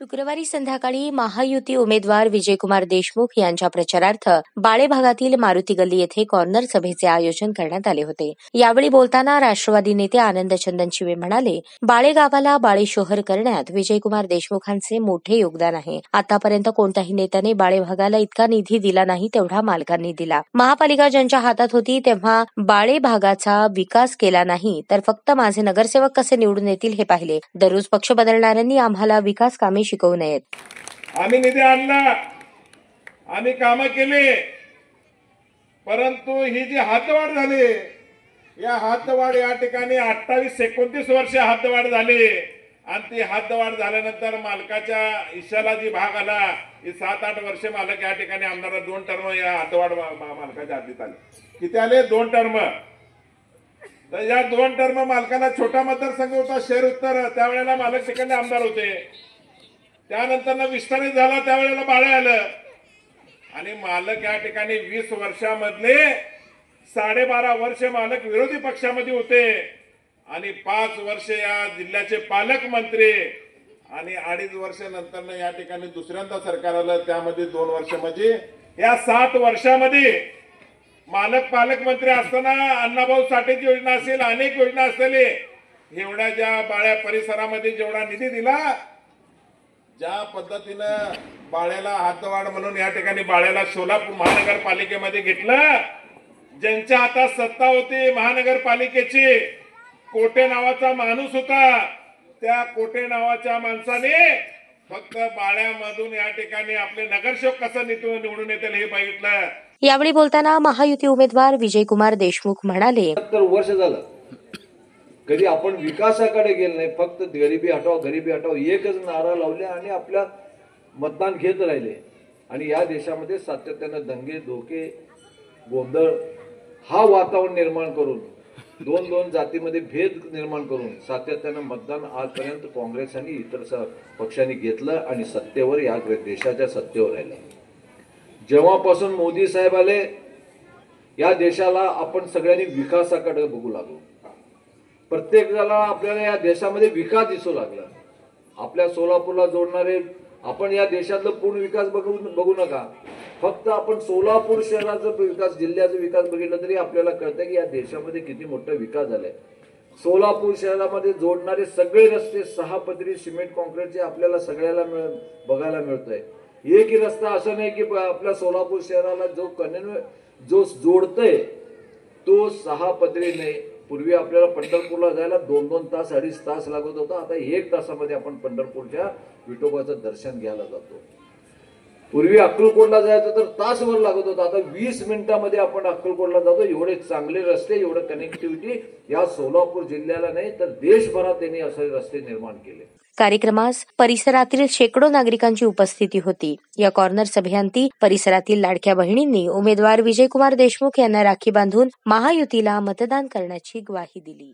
शुक्रवारी संध्याकाळी महायुती उमेदवार विजयकुमार देशमुख यांच्या प्रचारार्थ बाळे भागातील मारुती गल्ली येथे कॉर्नर सभेचे आयोजन करण्यात आले होते. यावेळी बोलताना राष्ट्रवादी नेते आनंद चंदनशिवे म्हणाले, बाळे गावाला बाळे शहर करण्यात विजयकुमार देशमुखांचे मोठे योगदान आहे. आतापर्यंत कोणत्याही नेत्याने बाळे भागाला इतका निधी दिला नाही तेवढा मालकांनी दिला. महापालिका ज्यांच्या हातात होती तेव्हा बाळे भागाचा विकास केला नाही तर फक्त माझे नगरसेवक कसे निवडून येतील हे पाहिले. दररोज पक्ष बदलणाऱ्यांनी आम्हाला विकास कामे शिकवू नयेत. आम्ही निधी आणला, आम्ही कामं केली, परंतु ही जी हातवाढ झाली, या हातवाढ या ठिकाणी 28-29 वर्ष हातवाढ झाली आणि ती हातवाढ झाल्यानंतर मालकाच्या हिश्श्याला जी भाग आला, ही 7-8 वर्ष मालक या ठिकाणी आमदार 2 टर्म या हातवाढ मालकाच्या हातीत आले. किती आले? 2 टर्म. तर या 2 टर्म मालकाला छोटा मतदारसंघ होता, शहर उत्तर, त्यावेळेला मालक ठिकाणी आमदार होते. त्यानंतर विस्तारित झाला, त्यावेळेला बाळे आलं आणि मालक या ठिकाणी 20 वर्षामधले 12.5 वर्ष मालक विरोधी पक्षामध्ये होते आणि 5 वर्ष या जिल्ह्याचे पालकमंत्री आणि 2.5 वर्ष नंतर या ठिकाणी दुसऱ्यांदा सरकार आलं, त्यामध्ये 2 वर्ष म्हणजे या 7 वर्षामध्ये मालक पालकमंत्री असताना अण्णाभाऊ साठेची योजना असेल, अनेक योजना असतील, एवढ्या ज्या बाळ्या परिसरामध्ये जेवढा निधी दिला, ज्या पद्धतीनं बाळ्याला हातवाढ म्हणून या ठिकाणी बाळ्याला सोलापूर महानगरपालिकेमध्ये घेतलं, ज्यांच्या हातात सत्ता होती महानगरपालिकेची, कोटे नावाचा माणूस होता, त्या कोटे नावाच्या माणसाने फक्त बाळ्यामधून या ठिकाणी आपले नगरसेवक कसं निवडून येतील हे बघितलं. यावेळी बोलताना महायुती उमेदवार विजयकुमार देशमुख म्हणाले, 70 वर्ष झालं कधी आपण विकासाकडे गेलो नाही, फक्त गरिबी हटाव एकच नारा लावले आणि आपल्या मतदान घेत राहिले. आणि या देशामध्ये सातत्यानं दंगे, धोके, गोंधळ हा वातावरण निर्माण करून, दोन जातीमध्ये भेद निर्माण करून सातत्यानं मतदान आजपर्यंत काँग्रेस आणि इतर पक्षांनी घेतलं आणि सत्तेवर या देशाच्या सत्तेवर राहिलं. जेव्हापासून मोदी साहेब आले, या देशाला आपण सगळ्यांनी विकासाकडे बघू लागलो. प्रत्येकाला आपल्याला या देशामध्ये विकास दिसू लागला. आपल्या सोलापूरला जोडणारे, आपण या देशातला पूर्ण विकास बघू नका, फक्त आपण सोलापूर शहराचा विकास, जिल्ह्याचा विकास बघितला तरी आपल्याला कळतं की या देशामध्ये किती मोठा विकास झालाय. सोलापूर शहरामध्ये जोडणारे सगळे रस्ते 6 पदरी सिमेंट कॉन्क्रीटचे आपल्याला सगळ्याला बघायला मिळतोय. एकही रस्ता असं नाही की आपल्या सोलापूर शहराला जो जोडतोय तो 6 पदरी नाही. पूर्वी आपल्याला पंढरपूरला जायला 2-2 तास 2.5 तास लागत होता, आता 1 तासामध्ये आपण पंढरपूरच्या विठोबाचं दर्शन घ्यायला जातो. पूर्वी अक्कलकोटला जायचं तर तासभर लागत होता, आता 20 मिनिटांमध्ये आपण अक्कलकोटला जातो. एवढे चांगले रस्ते, एवढं कनेक्टिव्हिटी या सोलापूर जिल्ह्याला नाही तर देशभरात त्यांनी असे रस्ते निर्माण केले. कार्यक्रमास परिसरातील शेकडो नागरिकांची उपस्थिती होती. या कॉर्नर सभेअंती परिसरातील लाडक्या बहिणींनी उमेदवार विजयकुमार देशमुख यांना राखी बांधून महायुतीला मतदान करण्याची ग्वाही दिली.